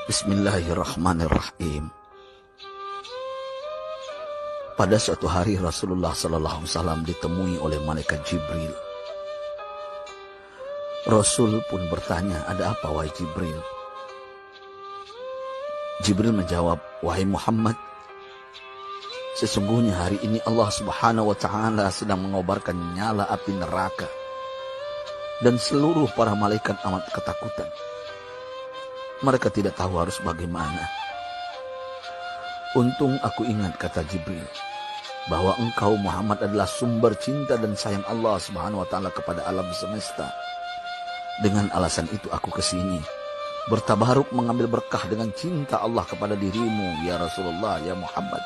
Bismillahirrahmanirrahim. Pada suatu hari Rasulullah SAW ditemui oleh malaikat Jibril. Rasul pun bertanya, "Ada apa wahai Jibril?" Jibril menjawab, "Wahai Muhammad, sesungguhnya hari ini Allah Subhanahu wa Ta'ala sedang mengobarkan nyala api neraka, dan seluruh para malaikat amat ketakutan. Mereka tidak tahu harus bagaimana. Untung aku ingat," kata Jibril, "bahwa engkau Muhammad adalah sumber cinta dan sayang Allah Subhanahu wa Ta'ala kepada alam semesta. Dengan alasan itu aku kesini, bertabaruk mengambil berkah dengan cinta Allah kepada dirimu, ya Rasulullah, ya Muhammad."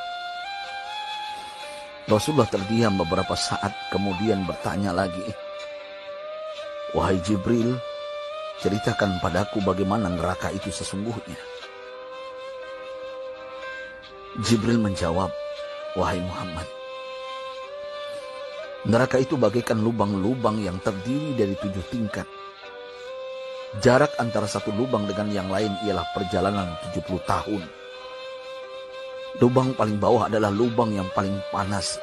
Rasulullah terdiam beberapa saat, kemudian bertanya lagi, "Wahai Jibril, ceritakan padaku bagaimana neraka itu sesungguhnya." Jibril menjawab, "Wahai Muhammad, neraka itu bagaikan lubang-lubang yang terdiri dari 7 tingkat. Jarak antara satu lubang dengan yang lain ialah perjalanan 70 tahun. Lubang paling bawah adalah lubang yang paling panas."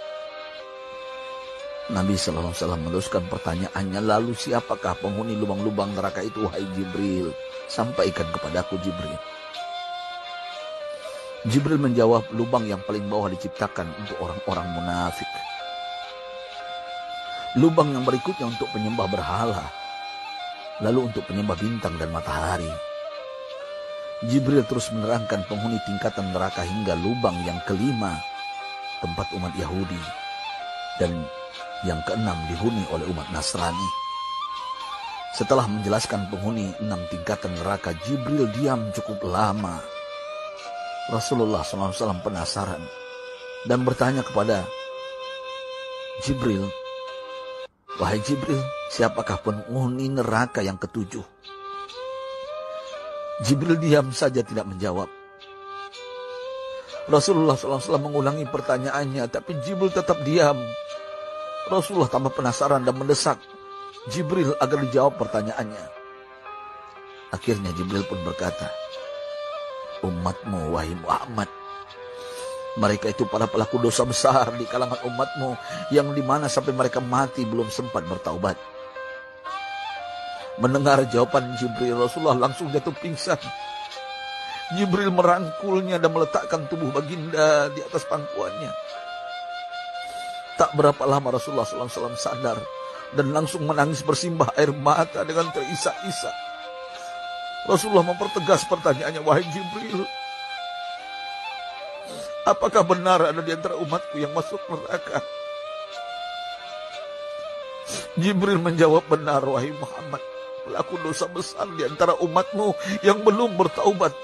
Nabi SAW meneruskan pertanyaannya, "Lalu siapakah penghuni lubang-lubang neraka itu, wahai Jibril? Sampaikan kepadaku, Jibril." Jibril menjawab, "Lubang yang paling bawah diciptakan untuk orang-orang munafik. Lubang yang berikutnya untuk penyembah berhala. Lalu untuk penyembah bintang dan matahari." Jibril terus menerangkan penghuni tingkatan neraka hingga lubang yang kelima, tempat umat Yahudi, dan yang keenam dihuni oleh umat Nasrani. Setelah menjelaskan penghuni 6 tingkatan neraka, Jibril diam cukup lama. Rasulullah SAW penasaran dan bertanya kepada Jibril, "Wahai Jibril, siapakah penghuni neraka yang ke-7?" Jibril diam saja tidak menjawab. Rasulullah SAW mengulangi pertanyaannya, tapi Jibril tetap diam. Rasulullah tambah penasaran dan mendesak Jibril agar dijawab pertanyaannya. Akhirnya Jibril pun berkata, "Umatmu, wahai Muhammad, mereka itu para pelaku dosa besar di kalangan umatmu, yang dimana sampai mereka mati belum sempat bertaubat." Mendengar jawaban Jibril, Rasulullah langsung jatuh pingsan. Jibril merangkulnya dan meletakkan tubuh baginda di atas pangkuannya. Tak berapa lama Rasulullah SAW sadar dan langsung menangis bersimbah air mata dengan terisak-isak. Rasulullah mempertegas pertanyaannya, "Wahai Jibril, apakah benar ada di antara umatku yang masuk neraka?" Jibril menjawab, "Benar, wahai Muhammad, pelaku dosa besar di antara umatmu yang belum bertaubat."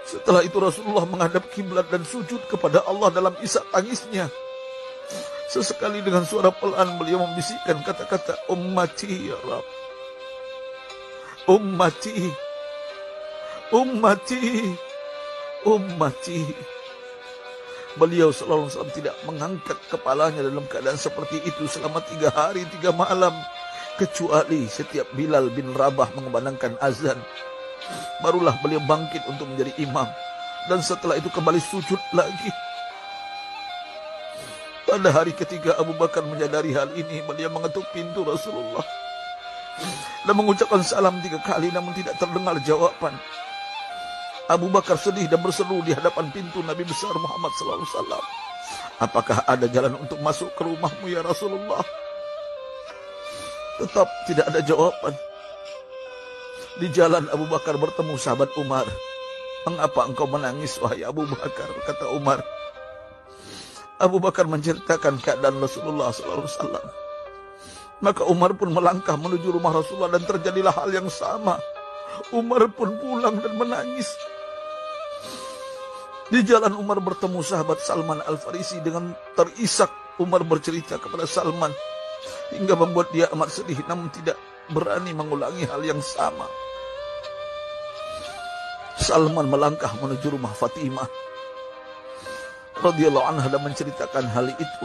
Setelah itu Rasulullah menghadap kiblat dan sujud kepada Allah dalam isak tangisnya. Sesekali dengan suara pelan beliau membisikkan kata-kata, "Ummati ya Rabb, ummati, ummati, ummati." Beliau SAW tidak mengangkat kepalanya dalam keadaan seperti itu selama 3 hari 3 malam, kecuali setiap Bilal bin Rabah mengumandangkan azan. Barulah beliau bangkit untuk menjadi imam, dan setelah itu kembali sujud lagi. Pada hari ketiga Abu Bakar menyadari hal ini, beliau mengetuk pintu Rasulullah dan mengucapkan salam 3 kali, namun tidak terdengar jawaban. Abu Bakar sedih dan berseru di hadapan pintu Nabi besar Muhammad SAW, "Apakah ada jalan untuk masuk ke rumahmu ya Rasulullah?" Tetap tidak ada jawaban. Di jalan Abu Bakar bertemu sahabat Umar. "Mengapa engkau menangis, wahai Abu Bakar?" kata Umar. Abu Bakar menceritakan keadaan Rasulullah SAW. Maka Umar pun melangkah menuju rumah Rasulullah dan terjadilah hal yang sama. Umar pun pulang dan menangis. Di jalan Umar bertemu sahabat Salman Al-Farisi. Dengan terisak Umar bercerita kepada Salman hingga membuat dia amat sedih, namun tidak berani mengulangi hal yang sama. Salman melangkah menuju rumah Fatimah radhiyallahu anha dan menceritakan hal itu.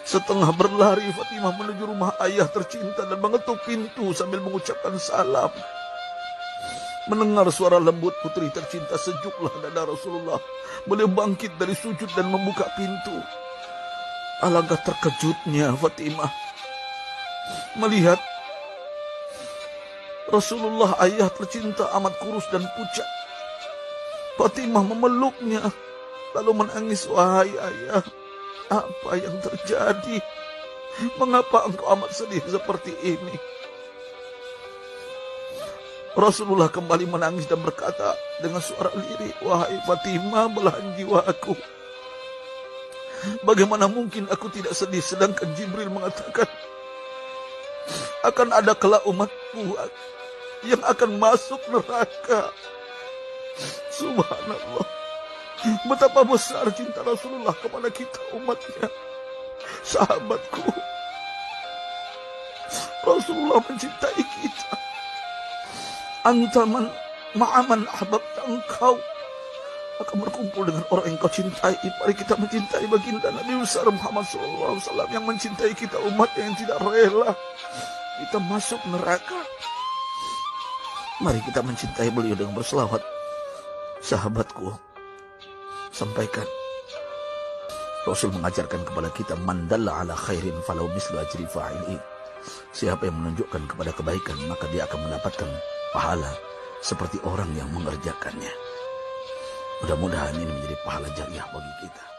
Setengah berlari Fatimah menuju rumah ayah tercinta dan mengetuk pintu sambil mengucapkan salam. Mendengar suara lembut putri tercinta, sejuklah dada Rasulullah. Beliau bangkit dari sujud dan membuka pintu. Alangkah terkejutnya Fatimah melihat Rasulullah, ayah tercinta, amat kurus dan pucat. Fatimah memeluknya lalu menangis. Wahai ayah, apa yang terjadi? Mengapa engkau amat sedih seperti ini? Rasulullah kembali menangis dan berkata dengan suara lirih, wahai Fatimah, belahan jiwaku, bagaimana mungkin aku tidak sedih sedangkan Jibril mengatakan akan ada kelak umatku yang akan masuk neraka. Subhanallah, betapa besar cinta Rasulullah kepada kita umatnya. Sahabatku, Rasulullah mencintai kita. Antaman ma'aman ahbabta, engkau akan berkumpul dengan orang yang kau cintai. Mari kita mencintai baginda Nabi besar Muhammad SAW yang mencintai kita umat yang tidak rela kita masuk neraka. Mari kita mencintai beliau dengan berselawat. Sahabatku, sampaikan, Rasul mengajarkan kepada kita, man dalla ala khairin falau mislu ajri fa'ili. Siapa yang menunjukkan kepada kebaikan, maka dia akan mendapatkan pahala seperti orang yang mengerjakannya. Mudah-mudahan ini menjadi pahala jariah bagi kita.